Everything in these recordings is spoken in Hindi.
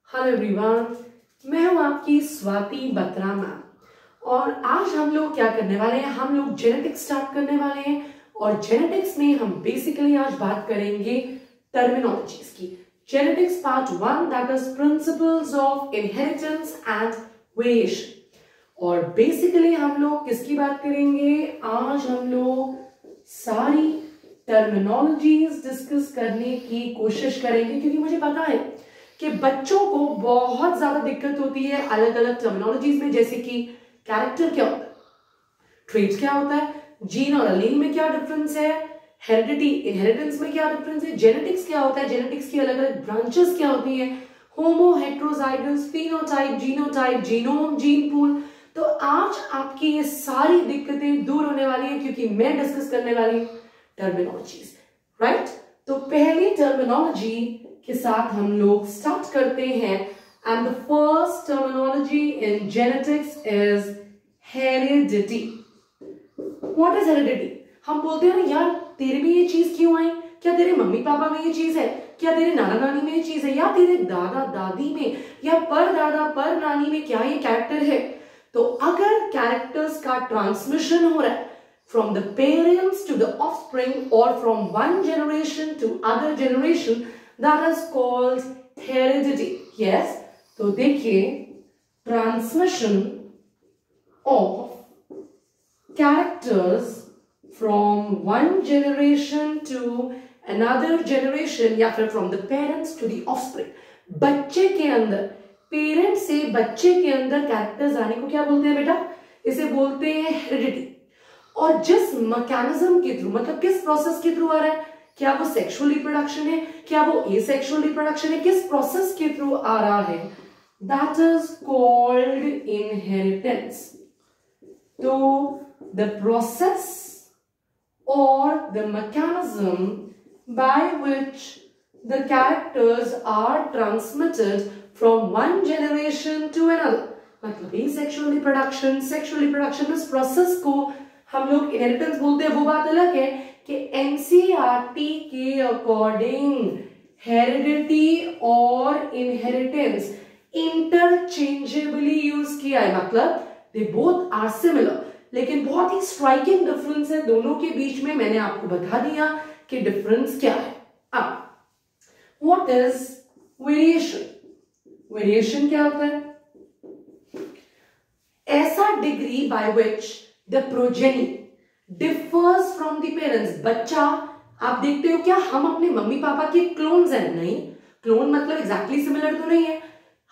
हेलो एवरीवन, मैं हूं आपकी स्वाति बत्रा मैम और आज हम लोग क्या करने वाले हैं। हम लोग जेनेटिक्स स्टार्ट करने वाले हैं और जेनेटिक्स में हम बेसिकली आज बात करेंगे टर्मिनोलॉजीज की। Genetics part 1 that is principles of inheritance and variation. और बेसिकली हम लोग किसकी बात करेंगे, आज हम लोग सारी टर्मिनोलॉजीज डिस्कस करने की कोशिश करेंगे क्योंकि मुझे पता है कि बच्चों को बहुत ज्यादा दिक्कत होती है अलग अलग टर्मिनोलॉजीज में, जैसे कि कैरेक्टर क्या होता है, ट्रेट्स क्या होता है, जीन और एलील में क्या डिफरेंस है, हेरिडिटी इनहेरिटेंस में क्या डिफरेंस है, जेनेटिक्स क्या होता है, जेनेटिक्स की अलग अलग ब्रांचेस क्या होती है, homo heterozygous, phenotype, genotype, genome, gene pool. तो आज आपकी ये सारी दिक्कतें दूर होने वाली है क्योंकि मैं डिस्कस करने वाली हूं टर्मिनोलॉजीज, राइट। तो पहली टर्मिनोलॉजी के साथ हम लोग स्टार्ट करते हैं and the first terminology in genetics is heredity. What is heredity? हम बोलते हैं ना यार तेरे में ये चीज क्यों आई, क्या तेरे मम्मी पापा में ये चीज है, क्या तेरे नाना नानी में ये चीज है, या तेरे दादा दादी में या पर दादा पर नानी में क्या ये कैरेक्टर है। तो अगर कैरेक्टर्स का ट्रांसमिशन हो रहा है from the parents to the offspring or from one generation to other generation, that is called heredity. Yes, तो देखिए transmission of characters from one generation to another generation या फिर from the parents to the offspring, बच्चे के अंदर पेरेंट से बच्चे के अंदर कैरेक्टर्स आने को क्या बोलते हैं बेटा, इसे बोलते हैं हेरिडिटी। और जिस मैकेनिज्म के थ्रू, मतलब किस प्रोसेस के थ्रू आ रहा है, क्या वो सेक्सुअल रिप्रोडक्शन है, क्या वो एसेक्सुअल रिप्रोडक्शन है, किस प्रोसेस के थ्रू आ रहा है, दैट इज कॉल्ड इनहेरिटेंस। तो द प्रोसेस और the mechanism by which the characters are transmitted from one generation to another, मतलब एसेक्सुअल रिप्रोडक्शन, सेक्सुअल रिप्रोडक्शन, इस प्रोसेस को हम लोग इनहेरिटेंस बोलते हैं। वो बात अलग है कि एनसीईआरटी के अकॉर्डिंग हेरिडिटी और इनहेरिटेंस इंटरचेंजेबली यूज किया है, मतलब दे बोथ आर सिमिलर, लेकिन बहुत ही स्ट्राइकिंग डिफरेंस है दोनों के बीच में। मैंने आपको बता दिया कि डिफरेंस क्या है। अब व्हाट इज वेरिएशन? वेरिएशन क्या होता है? ऐसा degree by which The progeny differs from the parents। बच्चा आप देखते हो क्या हम अपने मम्मी पापा के क्लोन्स हैं? नहीं, क्लोन मतलब एग्जैक्टली सिमिलर तो नहीं है,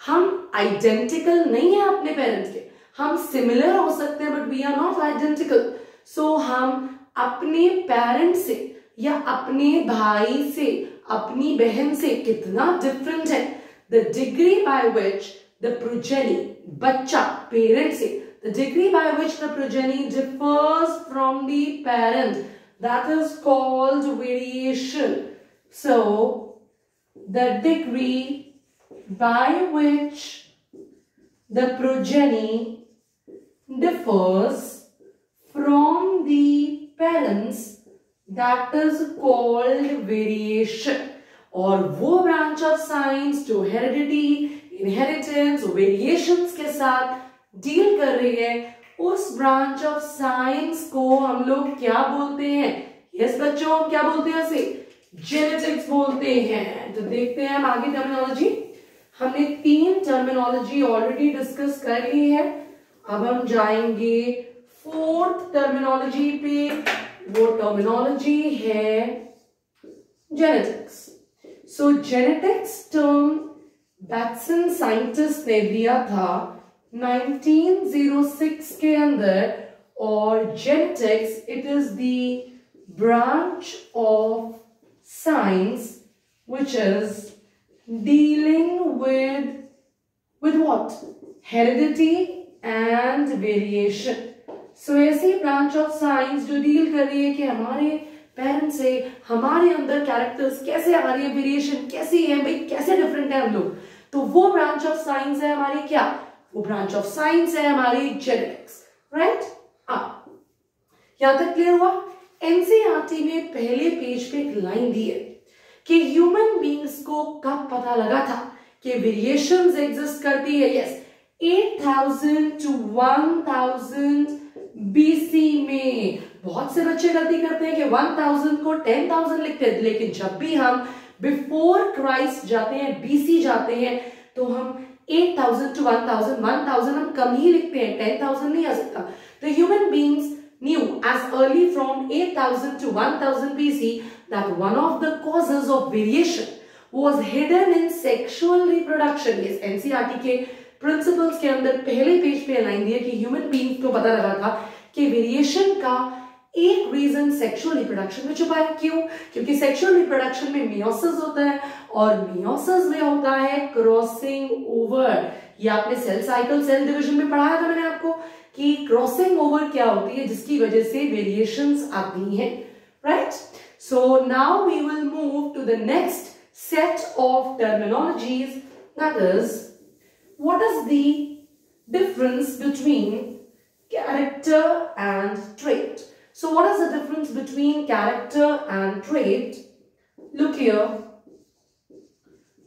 हम आइडेंटिकल नहीं है अपने पेरेंट्स के, हम सिमिलर हो सकते हैं but we are not identical. So हम अपने पेरेंट्स से या अपने भाई से, अपनी बहन से कितना डिफरेंट है। The degree by which the progeny, बच्चा पेरेंट से, the degree by which the progeny differs from the parent, that is called variation. So the degree by which the progeny differs from the parents, that is called variation. और वो ब्रांच ऑफ साइंस जो हेरिडिटी, इनहेरिटेंस, वेरिएशंस के साथ डील कर रही है, उस ब्रांच ऑफ साइंस को हम लोग क्या बोलते हैं? यस बच्चों, हम क्या बोलते हैं? उसे जेनेटिक्स बोलते हैं। तो देखते हैं हम आगे टर्मिनोलॉजी। हमने 3 टर्मिनोलॉजी ऑलरेडी डिस्कस कर ली है, अब हम जाएंगे 4th टर्मिनोलॉजी पे। वो टर्मिनोलॉजी है genetics. So genetics term Bateson scientist ने दिया था 1906 के अंदर, और genetics it is the branch of science which is dealing with what? Heredity and variation. So ऐसी ब्रांच ऑफ साइंस जो डील कर रही है कि हमारे पेरेंट्स से हमारे अंदर कैरेक्टर्स कैसे आ रही है, वेरिएशन कैसी है, भाई कैसे डिफरेंट है हम लोग, तो वो ब्रांच ऑफ साइंस है हमारी क्या? वो ब्रांच ऑफ साइंस है हमारी जेनेटिक्स, राइट। अब यहां तक क्लियर हुआ? एनसीईआरटी में पहले पेज पे एक लाइन दी है कि ह्यूमन बींग्स को कब पता लगा था कि वेरिएशंस एग्जिस्ट करती है। यस, 8000 to 1000 बीसी में बहुत से बच्चे गलती करते हैं कि 1000 को 10,000 लिखते हैं, लेकिन जब भी हम बिफोर क्राइस्ट जाते हैं, बीसी जाते हैं, तो हम 8000 to 1000 हम कम ही लिखते हैं, 10,000 नहीं आ सकता। The human beings knew as early from 8000 to 1000 BC that one of the causes of variation was hidden in sexual reproduction. Yes, NCERT के प्रिंसिपल्स के अंदर पहले पेज पे लाइन दिया कि ह्यूमन बीइंग्स को पता लगा था कि वेरिएशन का एक रीजन सेक्सुअल रिप्रोडक्शन में छुपा है। क्यों? क्योंकि सेक्सुअल रिप्रोडक्शन में मियोसिस होता है और मियोसिस में होता है क्रॉसिंग ओवर। ये आपने सेल साइकिल, सेल डिवीजन में पढ़ाया था मैंने आपको कि क्रॉसिंग ओवर क्या होती है, जिसकी वजह से वेरिएशंस आती हैं, right? So now we will move to the next set of terminologies, that is, what is the difference between character and trait? So what is the difference between character and trait? Look here,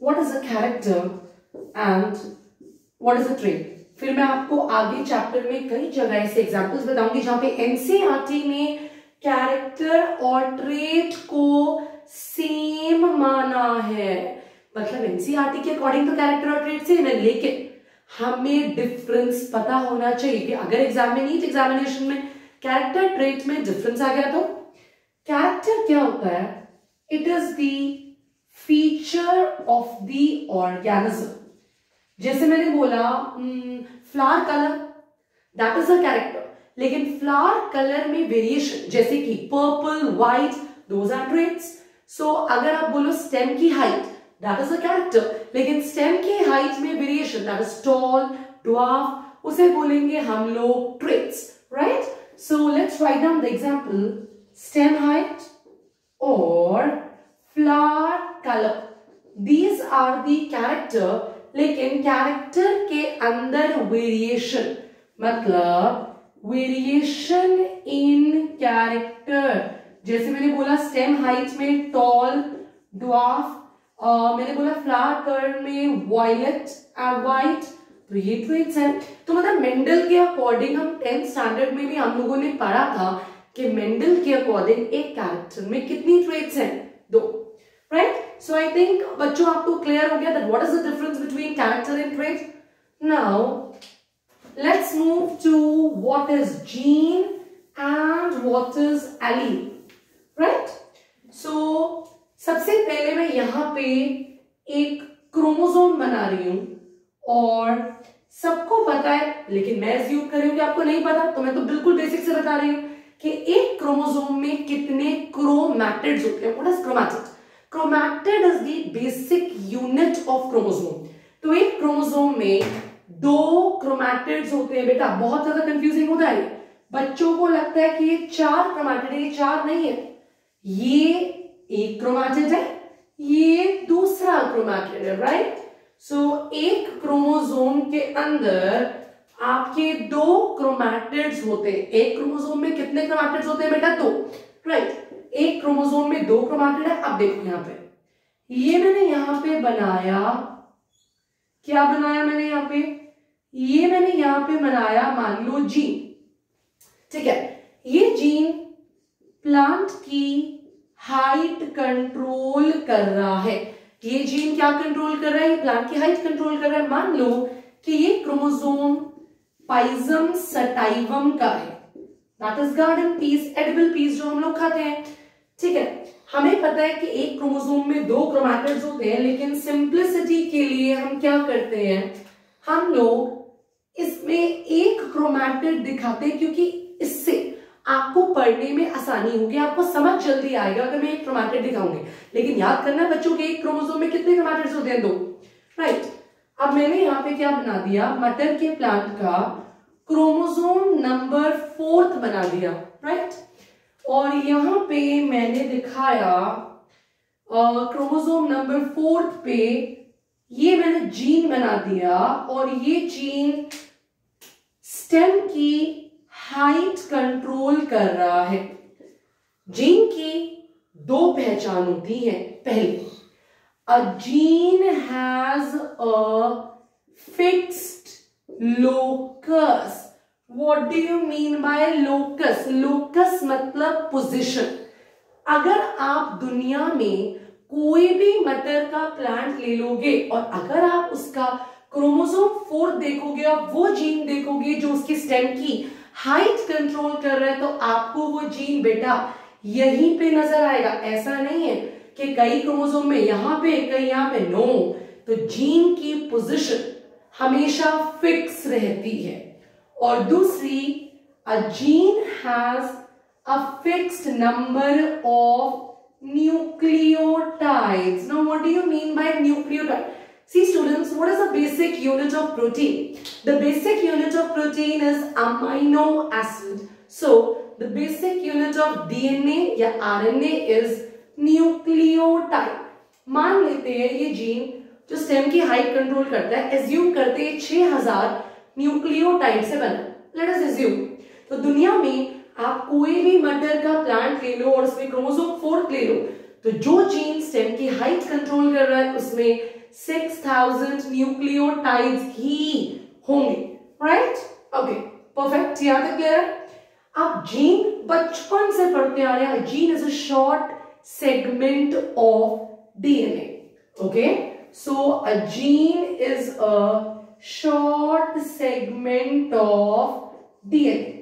what is a character and what is a trait? फिर मैं आपको आगे चैप्टर में कई जगह ऐसे एग्जाम्पल्स बताऊंगी जहां पे एनसीईआरटी में कैरेक्टर और ट्रेट को सेम माना है। मतलब एनसीईआरटी के अकॉर्डिंग तो कैरेक्टर और ट्रेट सेम है, लेकिन हमें डिफरेंस पता होना चाहिए कि अगर एग्जाम में, नीट एग्जामिनेशन में कैरेक्टर ट्रेट में डिफरेंस आ गया तो कैरेक्टर क्या होता है? It is the feature of the organism. जैसे मैंने बोला flower colour, that is a character, लेकिन फ्लावर कलर में वेरिएशन जैसे कि purple, white, those are traits. So अगर आप बोलो स्टेम की height, that is a character, लेकिन स्टेम की हाइट में variation, that is tall, dwarf, उसे बोलेंगे हम लोग traits, right? So let's write down the example, stem height और flower colour, these are the character. लेकिन कैरेक्टर के अंदर वेरिएशन, मतलब वेरिएशन इन कैरेक्टर, जैसे मैंने बोला स्टेम हाइट में टॉल, ड्वार्फ, मैंने बोला फ्लावर कलर में वायलेट और व्हाइट, तो ये ट्रेट्स हैं। तो मतलब मेंडल के अकॉर्डिंग, हम 10th स्टैंडर्ड में भी हम लोगों ने पढ़ा था कि मेंडल के अकॉर्डिंग एक कैरेक्टर में कितनी ट्रेट्स हैं? 2, राइट? सो आई थिंक बच्चों आपको क्लियर हो गया that what is the difference between character and trait. Now let's move to what is gene and what is allele, right? So सबसे पहले मैं यहां पे एक क्रोमोसोम बना रही हूं और सबको पता है, लेकिन मैं अज्यूम कर रही हूं कि आपको नहीं पता, तो मैं तो बिल्कुल बेसिक से बता रही हूं कि एक क्रोमोसोम में कितने क्रोमैटिड्स होते हैं। What is chromatid? Chromatid is the basic unit of chromosome. तो एक क्रोमोसोम में 2 क्रोमैटिड्स होते हैं। बेटा बहुत ज्यादा कंफ्यूजिंग होता है, बच्चों को लगता है कि ये 4 क्रोमैटिड है, ये 4 नहीं है, ये एक क्रोमैटिड है, ये दूसरा क्रोमैटिड है, राइट? सो एक क्रोमोसोम के अंदर आपके 2 क्रोमैटिड्स होते हैं। एक क्रोमोसोम में कितने क्रोमैटिड्स होते हैं बेटा? 2, राइट? एक क्रोमोसोम में 2 क्रोमैटिड है। अब देखो यहां पे, ये मैंने यहां पे बनाया, क्या बनाया मैंने यहां पे? ये मैंने यहां पे बनाया मान लो जीन, ठीक है? ये जीन प्लांट की हाइट कंट्रोल कर रहा है। ये जीन क्या कंट्रोल कर रहा है? प्लांट की हाइट कंट्रोल कर रहा है। मान लो कि ये क्रोमोसोम पाइजम सटाइवम का है, that is garden peas, edible peas जो हम लोग खाते हैं, ठीक है? हमें पता है कि एक क्रोमोसोम में 2 क्रोमैटिड्स होते हैं, लेकिन सिंप्लिसिटी के लिए हम क्या करते हैं, हम लोग इसमें एक क्रोमैटिड दिखाते हैं, क्योंकि इससे आपको पढ़ने में आसानी होगी, आपको समझ जल्दी आएगा अगर मैं एक क्रोमैटिड दिखाऊंगी। लेकिन याद करना बच्चों के एक क्रोमोसोम में कितने क्रोमैटिड्स होते हैं? 2, राइट? अब मैंने यहाँ पे क्या बना दिया, मटर के प्लांट का क्रोमोसोम नंबर 4 बना दिया, राइट? और यहां पे मैंने दिखाया क्रोमोसोम नंबर 4 पे ये मैंने जीन बना दिया, और ये जीन स्टेम की हाइट कंट्रोल कर रहा है। जीन की 2 पहचान होती है। पहली, a gene has a fixed locus. What do you mean by locus? Locus मतलब position. अगर आप दुनिया में कोई भी मटर का प्लांट ले लोगे और अगर आप उसका क्रोमोसोम 4 देखोगे और वो जीन देखोगे जो उसकी स्टेम की हाइट कंट्रोल कर रहा है, तो आपको वो जीन बेटा यहीं पे नजर आएगा। ऐसा नहीं है कि कई क्रोमोसोम में यहां पे कई यहां पे, नो। तो जीन की पोजीशन हमेशा फिक्स रहती है। और दूसरी, a gene has a fixed number of nucleotides. Now what do you mean by nucleotide? See students, what is the basic unit of protein? The basic unit of protein is amino acid. So the basic unit of DNA या RNA is nucleotide. मान लेते हैं ये जीन जो स्टेम की हाइट कंट्रोल करता है, एज्यूम करते हैं 6000 न्यूक्लियोटाइड से बना। Let us assume. तो दुनिया में आप कोई भी मटर का प्लांट ले लो और उसमें क्रोमोसोम 4 ले लो, तो जो जीन स्टेम की हाइट कंट्रोल कर रहा है उसमें 6000 न्यूक्लियोटाइड्स ही होंगे, राइट? ओके, परफेक्ट, याद है, क्लियर? आप जीन बचपन से पढ़ते आ रहे हैं। Gene is a short segment of DNA. Okay, so a gene is a short segment of DNA.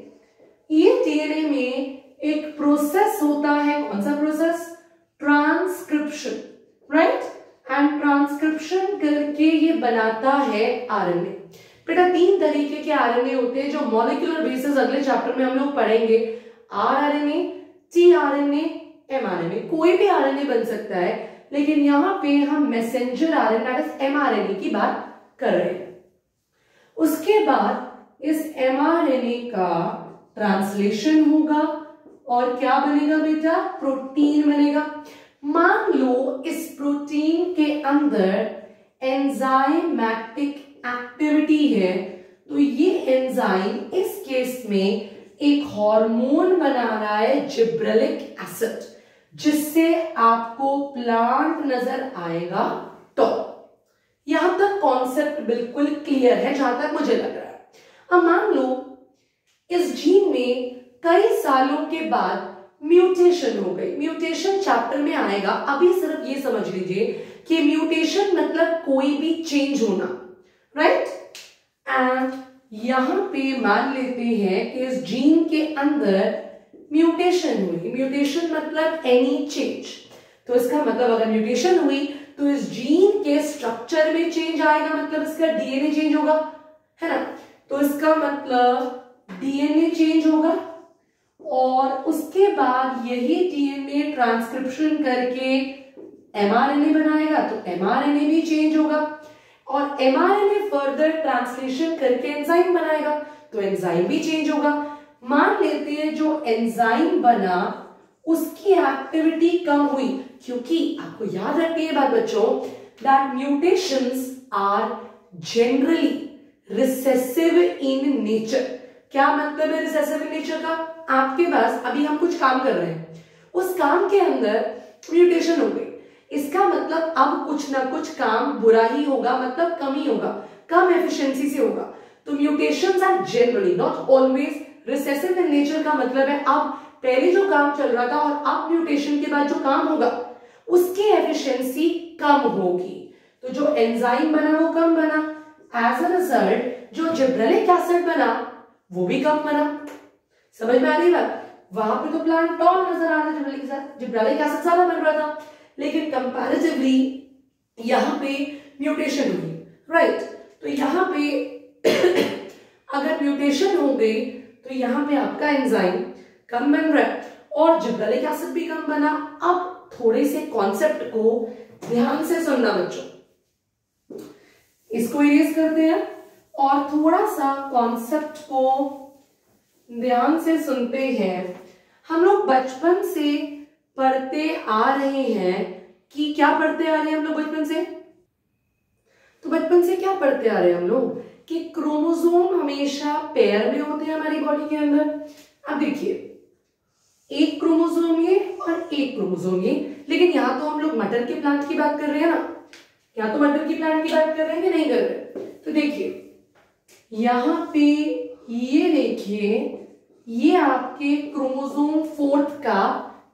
ये डीएनए में एक प्रोसेस होता है, कौन सा process? Transcription, right? And transcription करके ये बनाता है आरएनए। बेटा 3 तरीके के आरएनए होते हैं जो मॉलिक्यूलर बेसिस अगले चैप्टर में हम लोग पढ़ेंगे। RRNA, tRNA, mRNA. कोई भी आरएनए बन सकता है, लेकिन यहां पे हम messenger RNA that is mRNA की बात कर रहे हैं। उसके बाद इस एमआरएनए का ट्रांसलेशन होगा और क्या बनेगा बेटा? प्रोटीन बनेगा। मान लो इस प्रोटीन के अंदर एंजाइमेटिक एक्टिविटी है, तो ये एंजाइम इस केस में एक हार्मोन बना रहा है जिब्रेलिक एसिड, जिससे आपको प्लांट नजर आएगा। तो यहां तक कॉन्सेप्ट बिल्कुल क्लियर है जहां तक मुझे लग रहा है। अब मान लो इस जीन में कई सालों के बाद म्यूटेशन हो गई। म्यूटेशन चैप्टर में आएगा, अभी सिर्फ ये समझ लीजिए कि म्यूटेशन मतलब कोई भी चेंज होना, राइट? एंड यहां पे मान लेते हैं कि इस जीन के अंदर म्यूटेशन हुई। म्यूटेशन मतलब एनी चेंज। तो इसका मतलब अगर म्यूटेशन हुई तो इस जीन के स्ट्रक्चर में चेंज आएगा, मतलब इसका डीएनए चेंज होगा, है ना? तो इसका मतलब डीएनए चेंज होगा और उसके बाद यही डीएनए ट्रांसक्रिप्शन करके एमआरएनए बनाएगा, तो एमआरएनए भी चेंज होगा और एमआरएनए फर्दर ट्रांसलेशन करके एंजाइम बनाएगा, तो एंजाइम भी चेंज होगा। मान लेते हैं जो एंजाइम बना उसकी एक्टिविटी कम हुई, क्योंकि आपको याद रखिए बात बच्चों, that mutations are generally recessive in nature. क्या मतलब है रिसेसिव इन नेचर का? आपके पास अभी हम कुछ काम कर रहे हैं, उस काम के अंदर म्यूटेशन हो गई, इसका मतलब अब कुछ ना कुछ काम बुरा ही होगा, मतलब कम ही होगा, कम एफिशिएंसी से होगा। तो mutations are generally not always recessive in nature का मतलब है अब पहले जो काम चल रहा था और अब म्यूटेशन के बाद जो काम होगा उसकी एफिशिएंसी कम होगी। तो जो एंजाइम बना वो कम बना, एज अ रिजल्ट जो जिब्रेलिक एसिड बना वो भी कम बना। समझ में आ रही बात? वहां पे तो प्लांट टॉल नजर आ रहा था, जिब्रेलिक एसिड ज्यादा बन रहा था, लेकिन कंपैरेटिवली यहां पे म्यूटेशन हुई, राइट? तो यहां पे अगर म्यूटेशन हो गई तो यहां पे आपका एंजाइम कम बन रहा है और जिब्रेलिक एसिड भी कम बना। अब थोड़े से कॉन्सेप्ट को ध्यान से सुनना बच्चों, इसको इरेज करते हैं और थोड़ा सा कॉन्सेप्ट को ध्यान से सुनते हैं। हम लोग बचपन से पढ़ते आ रहे हैं कि क्या पढ़ते आ रहे हैं हम लोग बचपन से? तो बचपन से क्या पढ़ते आ रहे हैं हम लोग कि क्रोमोसोम हमेशा पेयर में होते हैं हमारी बॉडी के अंदर। अब देखिए, एक क्रोमोसोम ये और एक क्रोमोसोम ये, लेकिन यहां तो हम लोग मटर के प्लांट की बात कर रहे हैं ना, क्या तो बटर की प्लांट की बात कर रहे हैं कि नहीं कर रहे? तो देखिए यहां पे ये देखिए, ये आपके क्रोमोसोम 4 का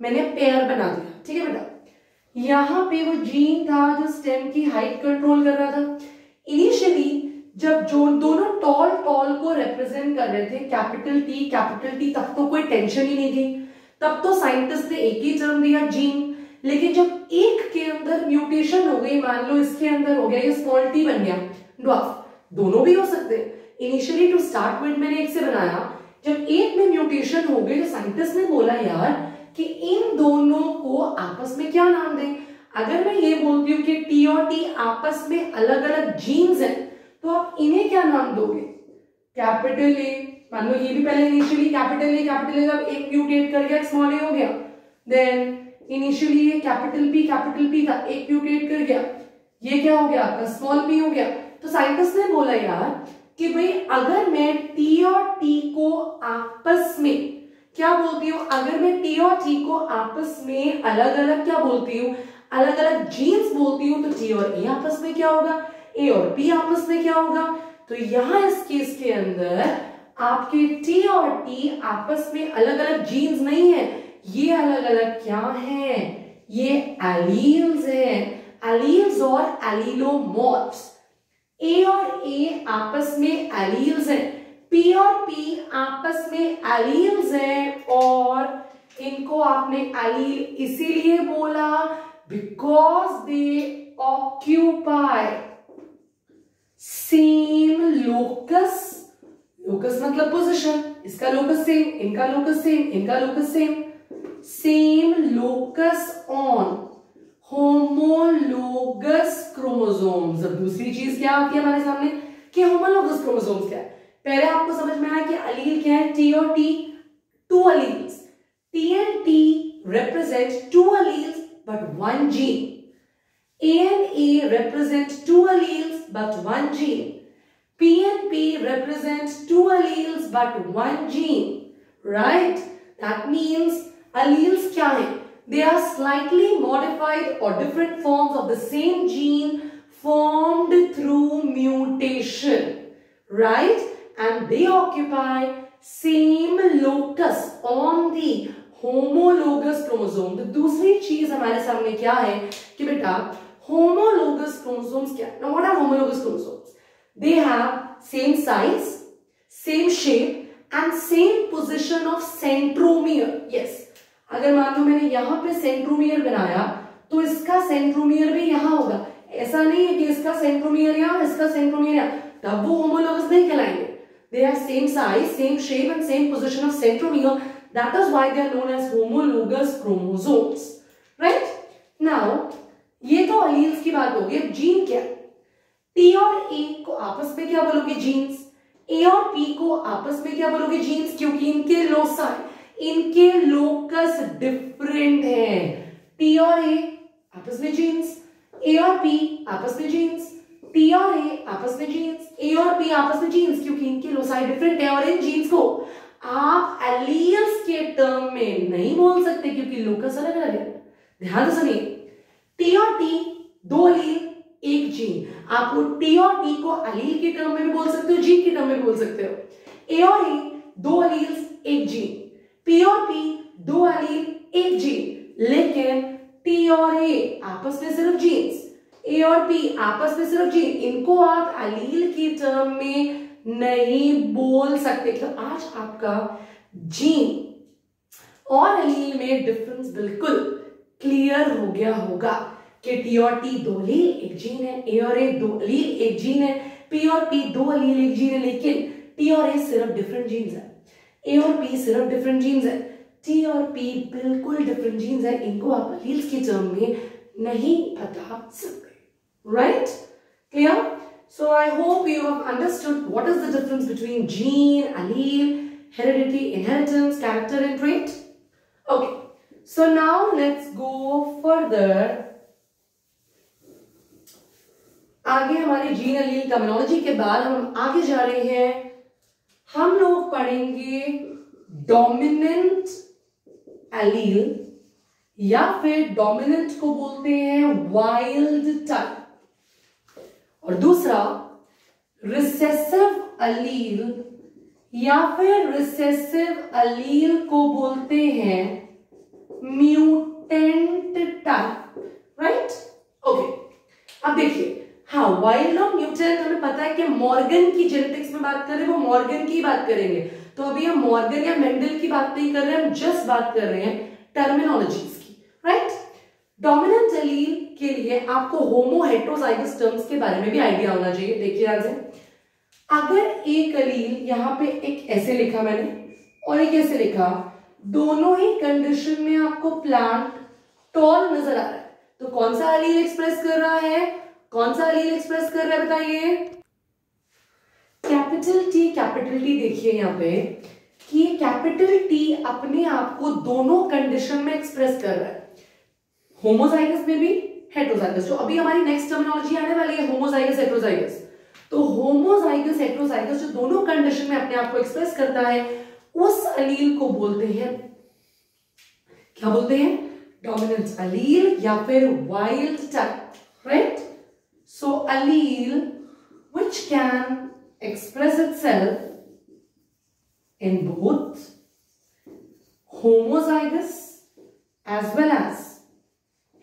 मैंने पेयर बना दिया, ठीक है बेटा। यहां पे वो जीन था जो स्टेम की हाइट कंट्रोल कर रहा था। इनिशियली जब जो दोनों टॉल टॉल को रिप्रेजेंट कर रहे थे, कैपिटल टी, तब तो कोई टेंशन ही नहीं थी, तब तो साइंटिस्ट ने एक ही टर्म दिया जीन। लेकिन जब एक के अंदर म्यूटेशन हो गई, मान लो इसके अंदर हो गया ये स्मॉल टी बन गया ड्वार्फ, दोनों भी हो सकते हैं। इनिशियली टू स्टार्ट विद मैंने एक से बनाया, जब एक में म्यूटेशन हो गई तो साइंटिस्ट ने बोला यार कि इन दोनों को आपस में क्या नाम दें। अगर मैं ये बोलती हूँ कि टी और टी आपस में अलग अलग जीन्स हैं, तो आप इन्हें क्या नाम दोगे? कैपिटल ए, मान लो ये भी पहले इनिशियली कैपिटल ए जब एक म्यूटेट कर गया स्मॉल ए हो गया, देन इनिशियली ये कैपिटल पी था, एक म्यूटेट कर गया, ये क्या हो गया आपका स्मॉल पी हो गया। तो साइंटिस्ट ने बोला यार कि भाई अगर मैं टी और टी को आपस में क्या बोलती हूँ, अगर मैं टी और टी को आपस में अलग अलग क्या बोलती हूँ, अलग अलग जीन्स बोलती हूँ, तो टी और ए आपस में क्या होगा, ए और पी आपस में क्या होगा। तो यहां इस केस के अंदर आपके टी और टी आपस में अलग अलग जीन्स नहीं है, ये अलग अलग क्या है, ये एलील्स हैं, एलील्स और एलीलोमॉर्फ्स। ए और ए आपस में एलील्स हैं, पी और पी आपस में एलील्स हैं, और इनको आपने एलील इसीलिए बोला because they occupy same locus, locus मतलब पोजीशन, इसका लोकस सेम, इनका लोकस सेम, इनका locus same, same locus on homologous chromosomes. अब दूसरी चीज क्या आती है हमारे सामने कि होमोलोगस क्रोमोसोम्स क्या है। पहले आपको समझ में आया कि अलील क्या है, टी और T, to alleles, T and T represent two alleles but one gene. A and A represent two alleles but one gene. P and P represent two alleles but one gene. Right? That means alleles क्या है? They are slightly modified or different forms of the same gene formed through mutation. Right? And they occupy same locus on the homologous chromosome. तो दूसरी चीज हमारे सामने क्या है कि बेटा होमोलोगस क्रोमोसोम्स क्या, now what are homologous chromosomes? They have same size, same shape and same position of centromere. Yes, अगर मान लो मैंने यहां पे सेंट्रोमियर बनाया तो इसका सेंट्रोमियर भी यहां होगा, ऐसा नहीं है कि इसका सेंट्रोमियर यहां, इसका सेंट्रोमियर यहां, तब वो होमोलोगस नहीं कहलाएंगे। They have same size, same shape and same position of centromere, that is why they are known as homologous chromosomes. Right? Now ये तो alleles की बात होगी। अब जीन क्या? T और A को आपस में क्या बोलोगे? जीन्स। A और P को आपस में क्या बोलोगे? जीन्स, क्योंकि इनके लोसाई, इनके लोकस डिफरेंट हैं। T और A आपस में जीन्स, A और P आपस में जीन्स, T और A आपस में जीन्स, A और P आपस में जीन्स, क्योंकि इनके लोसाई डिफरेंट है। और इन जीन्स को आप एलील्स के टर्म में नहीं बोल सकते क्योंकि लोकस अलग अलग है। ध्यान से सुनिए, टी और टी दो एलील एक जीन, आप टी और टी को एलील के टर्म में भी बोल सकते हो, जीन के टर्म में भी बोल सकते हो। ए और ए दो एलील्स एक जीन, पी और पी दो एलील एक जीन, लेकिन टी और ए आपस में सिर्फ जीन्स, ए और पी आपस में सिर्फ जीन, इनको आप एलील के टर्म में नहीं बोल सकते। तो आज आपका जीन और एलील में डिफरेंस बिल्कुल क्लियर हो गया होगा कि टी और टी दो एलील एक जीन है, ए और ए दो एलील एक जीन है, पी और पी दो एलील एक जीन है, लेकिन टी और ए सिर्फ डिफरेंट जीन्स है, ए और पी सिर्फ डिफरेंट जीन्स है, टी और पी बिल्कुल डिफरेंट जीन्स है, इनको आप एलील्स के टर्म में नहीं बता सकते। Right? Clear? So I hope you have understood what is the difference between gene, allele, heredity, inheritance, character and trait. Okay, so now let's go further. आगे हमारे जीन एलील टर्मिनोलॉजी के बाद हम आगे जा रहे हैं, हम लोग पढ़ेंगे डोमिनेंट एलील या फिर डोमिनेंट को बोलते हैं वाइल्ड टाइप। और दूसरा रिसेसिव अलील या फिर रिसेसिव अलील को बोलते हैं म्यूटेंट टाइप, राइट? ओके, अब देखिए, हाँ, वाइल्ड और म्यूटेंट हमें पता है कि मॉर्गन की जेनेटिक्स में बात कर रहे हैं, वो मॉर्गन की बात करेंगे। तो अभी हम मॉर्गन या मेंडल की बात नहीं कर रहे हैं, हम जस्ट बात कर रहे हैं टर्मिनोलॉजीज की, राइट? डोमिनेंट एलील के लिए आपको होमो हेटेरोजाइगस टर्म्स के बारे में भी आइडिया होना चाहिए। देखिए ध्यान से, अगर एक एलील यहां पे एक ऐसे लिखा मैंने और एक ऐसे लिखा, दोनों ही कंडीशन में आपको प्लांट टॉल नजर आ रहा है, तो कौन सा एलील एक्सप्रेस कर रहा है, कौन सा एलील एक्सप्रेस कर रहा है बताइए? कैपिटल टी देखिए यहां पे कि कैपिटल टी अपने आप को दोनों कंडीशन में एक्सप्रेस कर रहा है, होमोजाइगस में भी, हेटेरोजाइगस। जो अभी हमारी नेक्स्ट टर्मिनोलॉजी आने वाली है, होमोजाइगस हेटेरोजाइगस। तो होमोजाइगस हेटेरोजाइगस जो दोनों कंडीशन में अपने आप को एक्सप्रेस करता है, उस एलील को बोलते हैं, क्या बोलते हैं? डोमिनेंट एलील या फिर wild type, right? So allele which can express itself in both homozygous as well as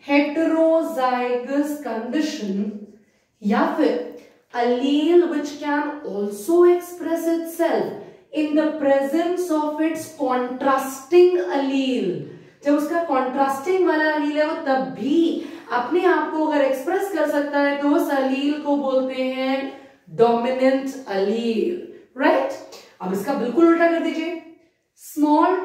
heterozygous condition, या फिर allele which can also express itself in the presence of its contrasting allele। जब उसका contrasting वाला allele है, वो तब भी अपने आप को अगर एक्सप्रेस कर सकता है, तो उस allele को बोलते हैं डोमिनेंट एलील, राइट? अब इसका बिल्कुल उल्टा कर दीजिए, स्मॉल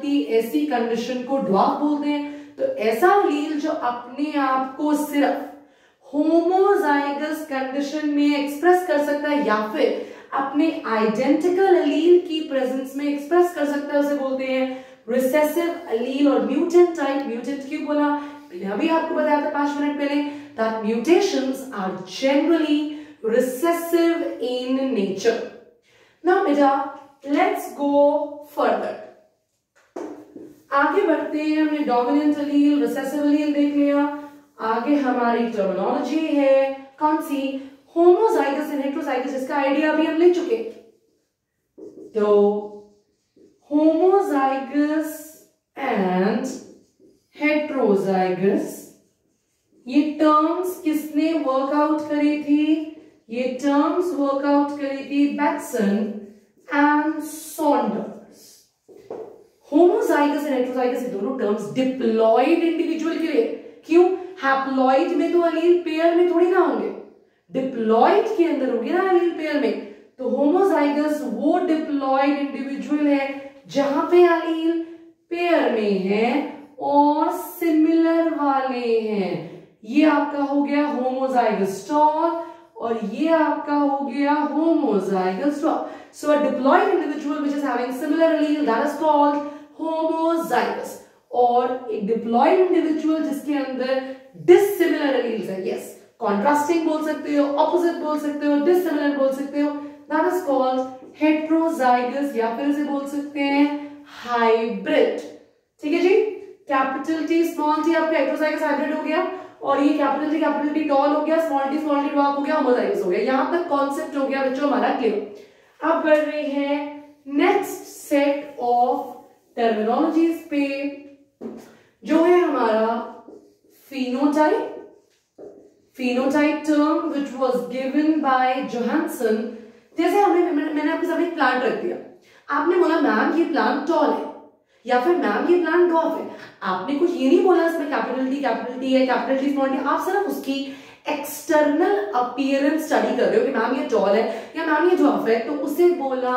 टी ऐसी कंडीशन को ड्वार्फ बोलते हैं। तो ऐसा एलील जो अपने आप को सिर्फ होमोजाइगस कंडीशन में एक्सप्रेस कर सकता है या फिर अपने आइडेंटिकल एलील की प्रेजेंस में एक्सप्रेस कर सकता है, उसे बोलते हैं रिसेसिव एलील और म्यूटेंट टाइप। म्यूटेंट क्यों बोला? मैंने अभी आपको बताया था 5 मिनट पहले, that mutations are generally recessive in nature. Now beta, let's go further. आगे बढ़ते हैं, हमने डोमिनेंट एलील, रिसेसिव एलील देख लिया। आगे हमारी टर्मिनोलॉजी है कौन सी? होमोजाइगस एंड हेटेरोजाइगस, इसका आइडिया अभी हम ले चुके। तो होमोजाइगस एंड हेटेरोजाइगस, ये टर्म्स किसने वर्कआउट करी थी? ये टर्म्स वर्कआउट करी थी बैक्सन and Saunders. Homozygous and heterozygous ये दोनों टर्म्स डिप्लॉयड इंडिविजुअल के लिए। क्यों? हैप्लॉइड में तो एलील पेयर में थोड़ी ना होंगे, डिप्लॉयड के अंदर होंगे ना एलील पेयर में। तो होमोजाइगस वो डिप्लॉयड इंडिविजुअल है जहां पे एलील पेयर में है और सिमिलर वाले हैं। ये आपका हो गया होमोजाइगस टॉल और ये आपका हो गया homozygous tall. So a diploid individual which is having similar allele, that is called homozygous. और एक डिप्लॉयड इंडिविजुअल जिसके अंदर डिसिमिलर एलील्स है, यस, कॉन्ट्रास्टिंग बोल सकते हो, ऑपोजिट बोल सकते हो, डिसिमिलर बोल सकते हो, दैट इज कॉल्ड हेटेरोजाइगस या फिर इसे बोल सकते हैं हाइब्रिड। ठीक है जी, कैपिटल टी स्मॉल टी आपका हेटेरोजाइगस हाइब्रिड हो गया और ये कैपिटल टी टॉल हो गया, स्मॉल टी ड्वार्फ हो गया, होमोजाइगस हो गया। यहां तक कॉन्सेप्ट हो गया बच्चों हमारा क्लियर। अब बढ़ रहे हैं नेक्स्ट सेट ऑफ टर्मिनोलॉजीज पे, जो है हमारा phenotype term which was given by Johansson। जैसे मैंने आपके सामने एक प्लांट रख दिया, आपने बोला मैम ये प्लांट टॉल है या फिर मैम ये प्लांट ड्वार्फ है। आपने कुछ ये नहीं बोला इसमें कैपिटल टी है, कैपिटल टी स्मॉल टी, आप सिर्फ उसकी एक्सटर्नल अपीयरेंस स्टडी कर रहे हो कि मैम ये टॉल है या मैम ये ड्वार्फ है, तो उसे बोला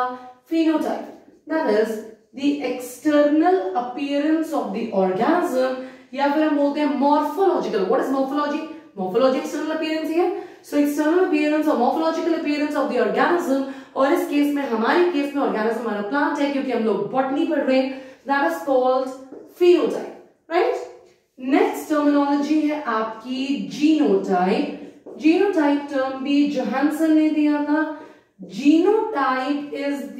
phenotype, that is the external appearance of the organism, या फिर हम बोलते हैं morphological। What is morphology? Morphology external appearance है, so external appearance or morphological appearance of the organism। और इस केस में, हमारे केस में organism हमारा प्लांट है क्योंकि हम लोग बॉटनी पढ़ रहे हैं, that is called phenotype, right? Next terminology है आपकी जीनोटाइप। जीनोटाइप टर्म भी जोहानसन ने दिया था। Genotype is the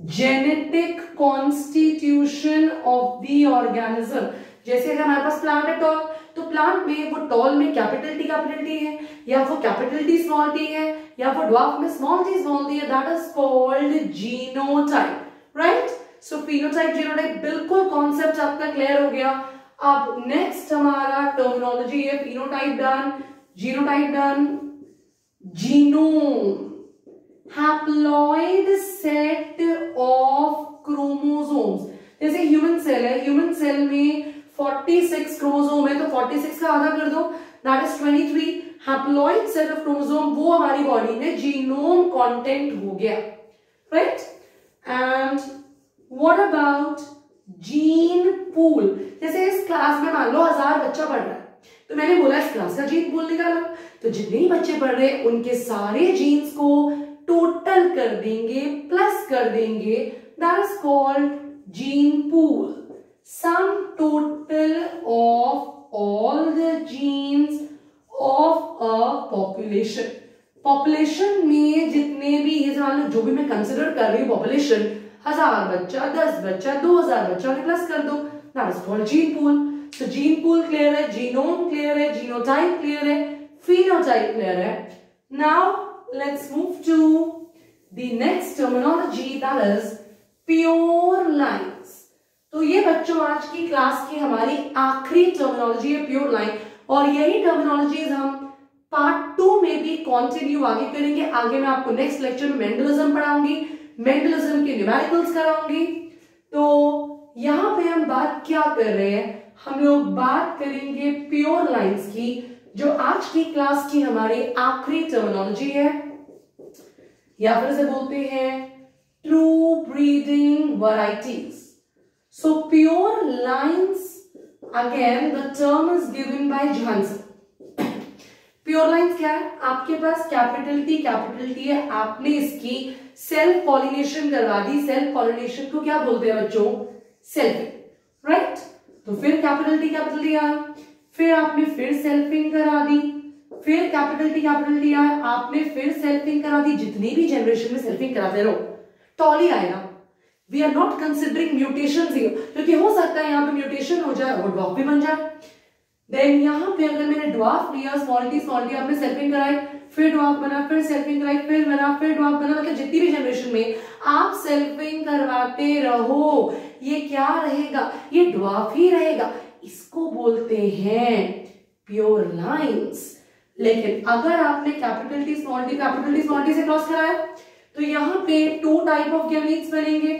genetic constitution of the organism. जैसे अगर हमारे पास प्लांट है टॉल, तो प्लांट में वो टॉल में कैपिटल टी है, या वो कैपिटल टी स्मॉल टी है, या वो ड्वार्फ में स्मॉल टी है, that is called genotype, right. So phenotype genotype, बिल्कुल कॉन्सेप्ट आपका क्लियर हो गया। अब नेक्स्ट हमारा टर्मिनोलॉजी है, phenotype done, genotype done, genome, haploid set of chromosomes. जैसे ह्यूमन सेल है, ह्यूमन सेल में 46 क्रोमोसोम है, तो 46 का आधा कर दो, that is 23। Haploid set of chromosome वो हमारी बॉडी में जीनोम कंटेंट हो गया, right. And what about gene pool? जैसे इस क्लास में मान लो 1000 बच्चा पढ़ रहा है, तो मैंने बोला इस क्लास का जीन पूल निकालो, तो जितने ही बच्चे पढ़ रहे हैं उनके सारे जीन्स को टोटल कर देंगे, प्लस कर देंगे, that is called gene pool. Sum total of all the jeans of a population. Population में जितने भी, ये मान लो जो भी मैं कंसिडर कर रही हूँ पॉपुलेशन, 1000 बच्चा, 10 बच्चा, 2000 बच्चा, उन्हें प्लस कर दो, that is called gene pool. तो जीन पूल क्लियर है, जीनोम क्लियर है, जीनोटाइप क्लियर है, फिनोटाइप क्लियर है। Now let's move to the next terminology, that is pure lines. तो ये बच्चों आज की क्लास की हमारी आखिरी टर्मिनोलॉजी है, प्योर लाइन, और यही टर्मिनोलॉजीज हम पार्ट 2 में भी कंटिन्यू आगे करेंगे। आगे मैं आपको नेक्स्ट लेक्चर में मेंडलिज्म पढ़ाऊंगी, मेंडलिज्म के न्यूमेरिकल्स कराऊंगी। तो यहां पे हम बात क्या कर रहे हैं, हम लोग बात करेंगे प्योर लाइन्स की, जो आज की क्लास की हमारी आखिरी टर्मिनोलॉजी है, या फिर से बोलते हैं true breeding varieties. So pure lines, again the term is given by Johnson. Pure lines क्या है, आपके पास कैपिटल टी है, आपने इसकी सेल्फ पॉलिनेशन करवा दी। सेल्फ पॉलिनेशन को क्या बोलते हैं बच्चों, सेल्फिंग, राइट। तो फिर कैपिटल टी आया, फिर आपने फिर सेल्फिंग करा दी, फिर कैपिटल टी आया, आपने फिर सेल्फिंग करा दी। जितनी भी जनरेशन में सेल्फिंग कराते रहो, टॉल ही आएगा। We are not considering mutations here, क्योंकि हो सकता है यहाँ पे म्यूटेशन हो जाए और ड्वार्फ भी बन जाए। देन यहाँ पे अगर मैंने ड्वार्फ लिया, स्मॉल टी आपने सेल्फिंग कराई, फिर ड्वार्फ बना, फिर सेल्फिंग कराई, फिर बना, फिर ड्वार्फ बना, मतलब जितनी भी जनरेशन में आप सेल्फिंग करवाते रहो, ये क्या रहेगा, ये ड्वार्फ ही रहेगा। इसको बोलते हैं प्योर लाइन्स। लेकिन अगर आपने कैपिटल टी स्मॉल टी से क्रॉस कराया, तो यहाँ पे 2 टाइप ऑफ गैमीट्स बनेंगे,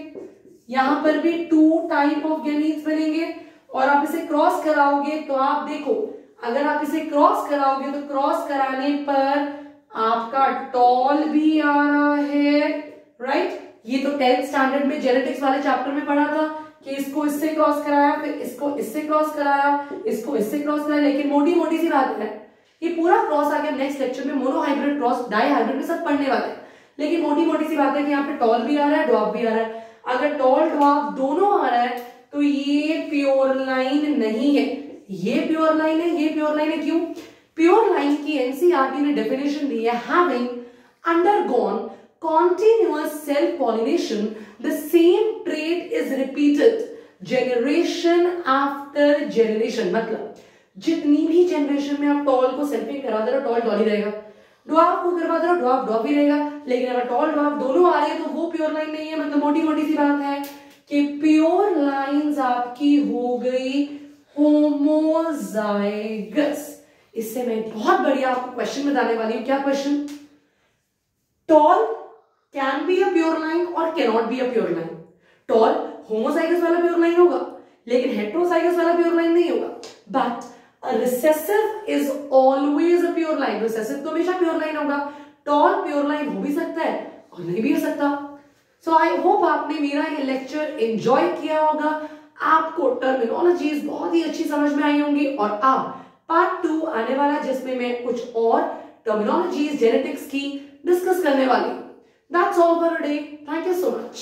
यहाँ पर भी 2 टाइप ऑफ गैमीट्स बनेंगे, और आप इसे क्रॉस कराओगे तो आप देखो, अगर आप इसे क्रॉस कराओगे तो क्रॉस कराने पर आपका टॉल भी आ रहा है, राइट। ये तो 10th स्टैंडर्ड में जेनेटिक्स वाले चैप्टर में पढ़ा था कि इसको इससे क्रॉस कराया, फिर इसको इससे क्रॉस कराया, इसको इससे क्रॉस कराया। लेकिन मोटी सी बात है, ये पूरा क्रॉस आके नेक्स्ट लेक्चर में monohybrid cross dihybrid में सब पढ़ने वाले हैं। लेकिन मोटी सी बात है कि यहाँ पे टॉल भी आ रहा है, ड्वार्फ भी आ रहा है। अगर टॉल ड्वार्फ दोनों आ रहा है तो ये प्योर लाइन नहीं है, ये प्योर लाइन है, ये प्योर लाइन है। क्यों? प्योर लाइन की एनसीईआरटी ने डेफिनेशन दी है, having undergone continuous self pollination, the same trait is repeated generation after generation। मतलब जितनी भी जनरेशन में आप टॉल को सेल्फिंग करा दे रहे हो, टॉल टॉल ही रहेगा, ड्वार्फ को करवा दे रहे हो, ड्वार्फ ड्वार्फ ही रहेगा। लेकिन अगर टॉल ड्वार्फ दोनों आ रहे हैं तो वो प्योर लाइन नहीं है। मतलब मोटी सी बात है कि प्योर लाइंस आपकी हो गई होमोजाइगस। इससे मैं बहुत बढ़िया आपको क्वेश्चन बताने वाली हूं। क्या question? Tall can be a pure line और can not be a pure line. Tall homozygous वाला प्योर लाइन होगा, लेकिन हेटेरोजाइगस वाला प्योर लाइन नहीं होगा। But a recessive is always a pure line. Recessive तो हमेशा प्योर लाइन होगा। टॉल प्योर लाइन हो भी सकता है और नहीं भी हो सकता। सो आई होप आपने मेरा ये लेक्चर एंजॉय किया होगा, आपको टर्मिनोलॉजीज बहुत ही अच्छी समझ में आई होंगी। और अब पार्ट 2 आने वाला जिसमें मैं कुछ और टर्मिनोलॉजीज जेनेटिक्स की डिस्कस करने वाली हूं। That's all for today. Thank you so much.